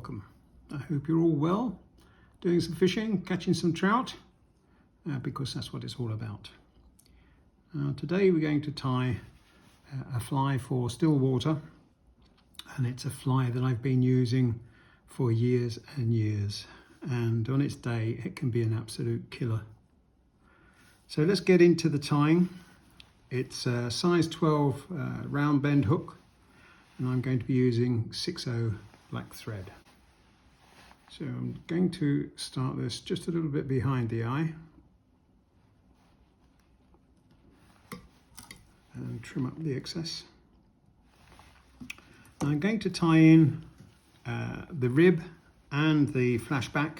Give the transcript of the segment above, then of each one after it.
welcome. I hope you're all well, doing some fishing, catching some trout, because that's what it's all about. Today we're going to tie a fly for still water, and it's a fly that I've been using for years and years, and on its day it can be an absolute killer. So let's get into the tying. It's a size 12 round bend hook, and I'm going to be using 6/0 black thread. So I'm going to start this just a little bit behind the eye and trim up the excess. And I'm going to tie in the rib and the flashback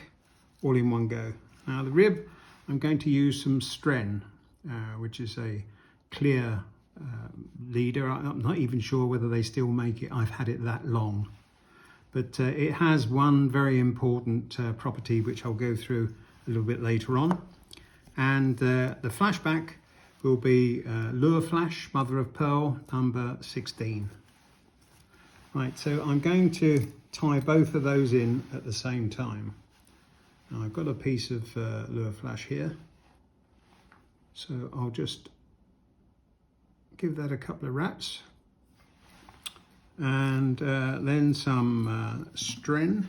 all in one go. Now the rib, I'm going to use some stren, which is a clear leader. I'm not even sure whether they still make it. I've had it that long. But it has one very important property which I'll go through a little bit later on. And the flashback will be lure flash, mother of pearl, number 16. Right, so I'm going to tie both of those in at the same time. Now I've got a piece of lure flash here, so I'll just give that a couple of raps. And then some stren,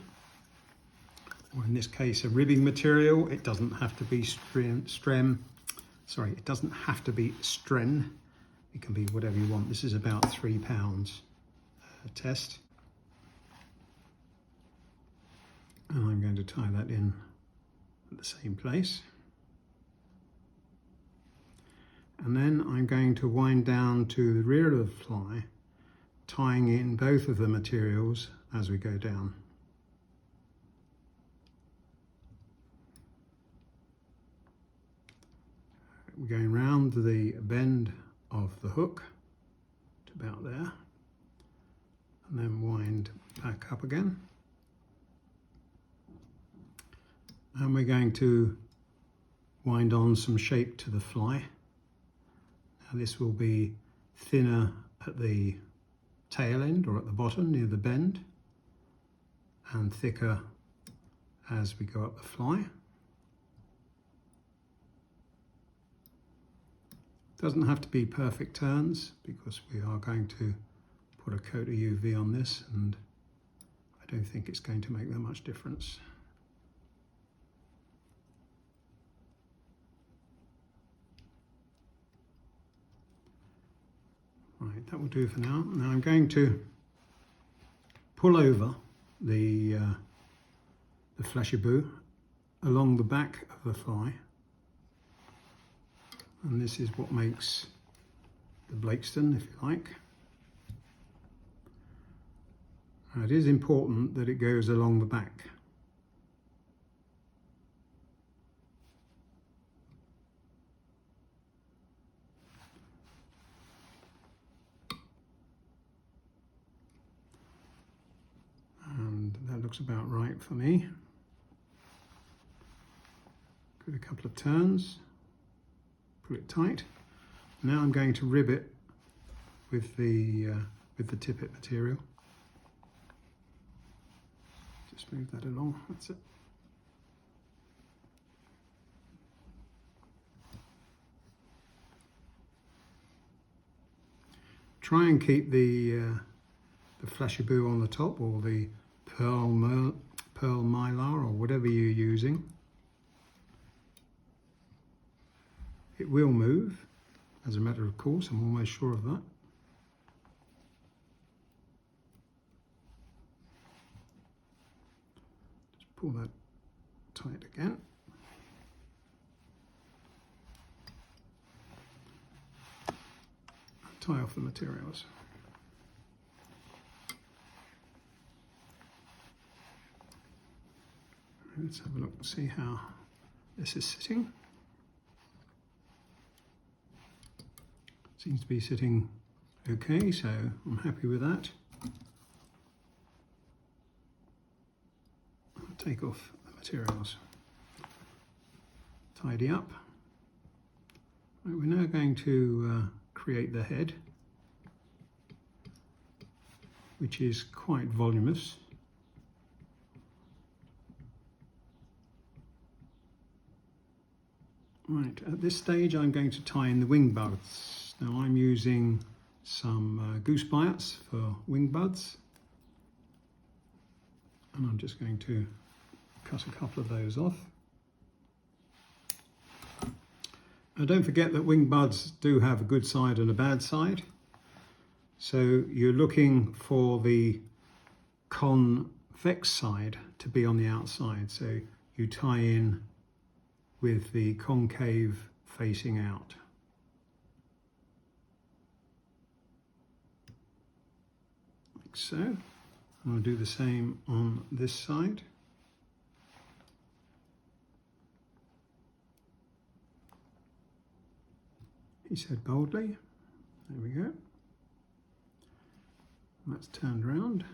or in this case a ribbing material. It doesn't have to be it doesn't have to be stren. It can be whatever you want. This is about 3 pounds test. And I'm going to tie that in at the same place. And then I'm going to wind down to the rear of the fly, tying in both of the materials as we go down. We're going round the bend of the hook to about there, and then wind back up again. And we're going to wind on some shape to the fly. Now this will be thinner at the tail end or at the bottom near the bend, and thicker as we go up the fly. Doesn't have to be perfect turns because we are going to put a coat of UV on this, and I don't think it's going to make that much difference. Right, that will do for now. Now I'm going to pull over the fleshy boo along the back of the fly, and this is what makes the Blakestone, if you like. Now, it is important that it goes along the back. Looks about right for me. Give it a couple of turns, pull it tight. Now I'm going to rib it with the tippet material. Just move that along, that's it. Try and keep the flashy boo on the top, or the pearl mylar, or whatever you're using. It will move, as a matter of course, I'm almost sure of that. Just pull that tight again. Tie off the materials. Let's have a look and see how this is sitting. Seems to be sitting okay, so I'm happy with that. I'll take off the materials. Tidy up. Right, we're now going to create the head, which is quite voluminous. Right, at this stage I'm going to tie in the wing buds. Now I'm using some goose bites for wing buds, and I'm just going to cut a couple of those off. Now don't forget that wing buds do have a good side and a bad side, so you're looking for the convex side to be on the outside, so you tie in with the concave facing out. Like so. I'm going to do the same on this side. He said boldly. There we go. And that's turned round,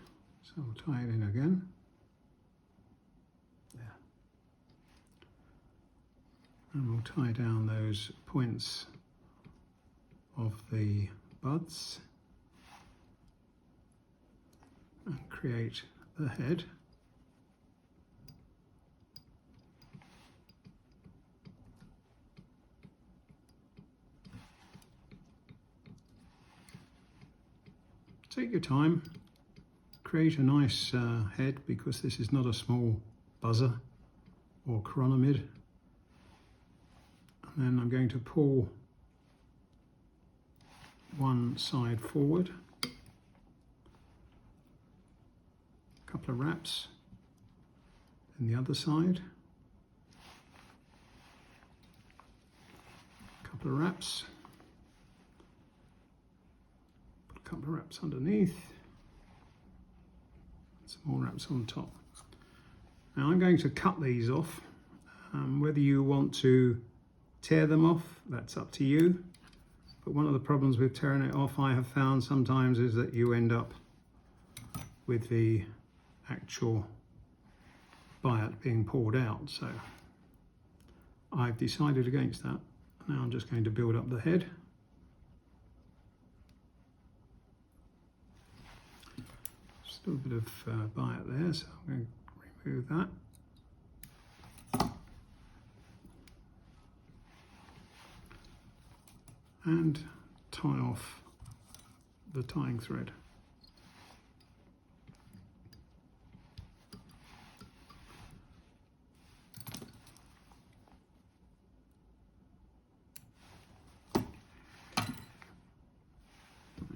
so we'll tie it in again. There. And we'll tie down those points of the buds and create the head. Take your time, create a nice head, because this is not a small buzzer or quironómido. And then I'm going to pull one side forward, a couple of wraps, and the other side, a couple of wraps, put a couple of wraps underneath, some more wraps on top. Now I'm going to cut these off. Whether you want to tear them off, that's up to you. But one of the problems with tearing it off, I have found sometimes, is that you end up with the actual bite being poured out. So I've decided against that. Now I'm just going to build up the head. Still a bit of bite there, so I'm going to remove that. And tie off the tying thread.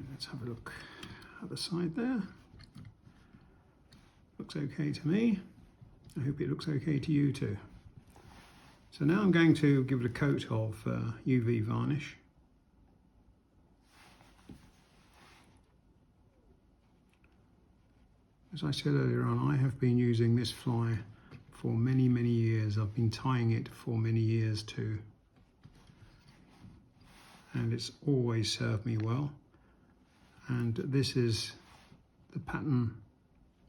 Let's have a look at the side there. Looks okay to me. I hope it looks okay to you too. So now I'm going to give it a coat of UV varnish. As I said earlier on, I have been using this fly for many, many years. I've been tying it for many years too. And it's always served me well. And this is the pattern,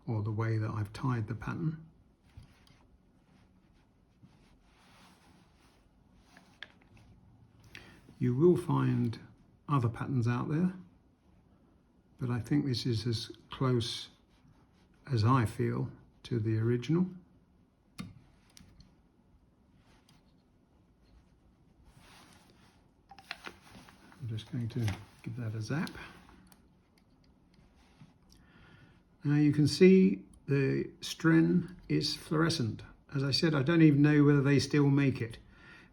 or the way that I've tied the pattern. You will find other patterns out there, but I think this is as close as I feel to the original. I'm just going to give that a zap. Now you can see the stren is fluorescent. As I said, I don't even know whether they still make it,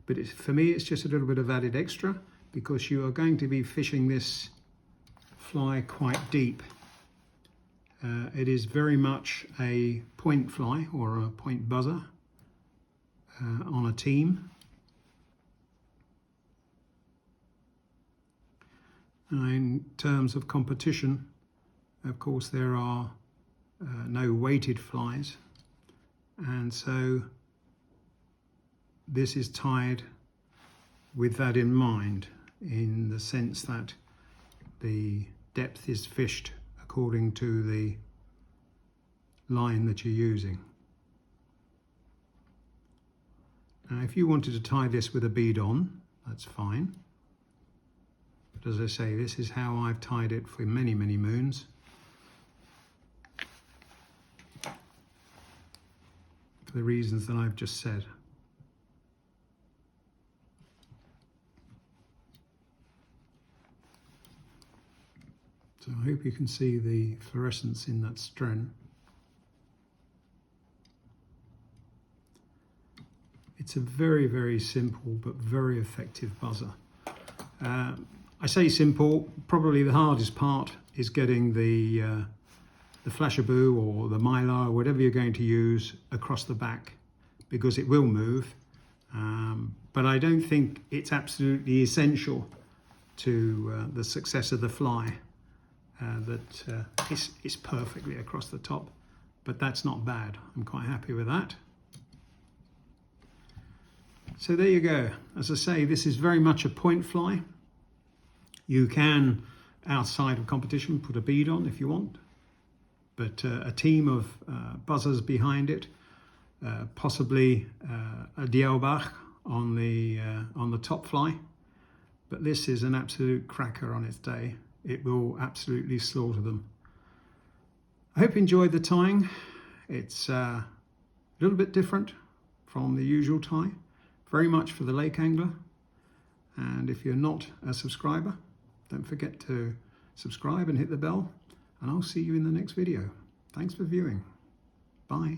but for me it's just a little bit of added extra, because you are going to be fishing this fly quite deep. It is very much a point fly, or a point buzzer on a team. In terms of competition, of course, there are no weighted flies, and so this is tied with that in mind, in the sense that the depth is fished according to the line that you're using. Now if you wanted to tie this with a bead on, that's fine, but as I say, this is how I've tied it for many, many moons. For the reasons that I've just said. So I hope you can see the fluorescence in that stren. It's a very, very simple but very effective buzzer. I say simple, probably the hardest part is getting the flashaboo or the mylar, or whatever you're going to use, across the back, because it will move. But I don't think it's absolutely essential to the success of the fly that it's perfectly across the top. But that's not bad. I'm quite happy with that. So there you go. As I say, this is very much a point fly. You can, outside of competition, put a bead on if you want, but a team of buzzers behind it, possibly a Dielbach on the top fly. But this is an absolute cracker on its day. It will absolutely slaughter them. I hope you enjoyed the tying. It's a little bit different from the usual tie. Very much for the lake angler. And if you're not a subscriber, don't forget to subscribe and hit the bell. And I'll see you in the next video. Thanks for viewing. Bye.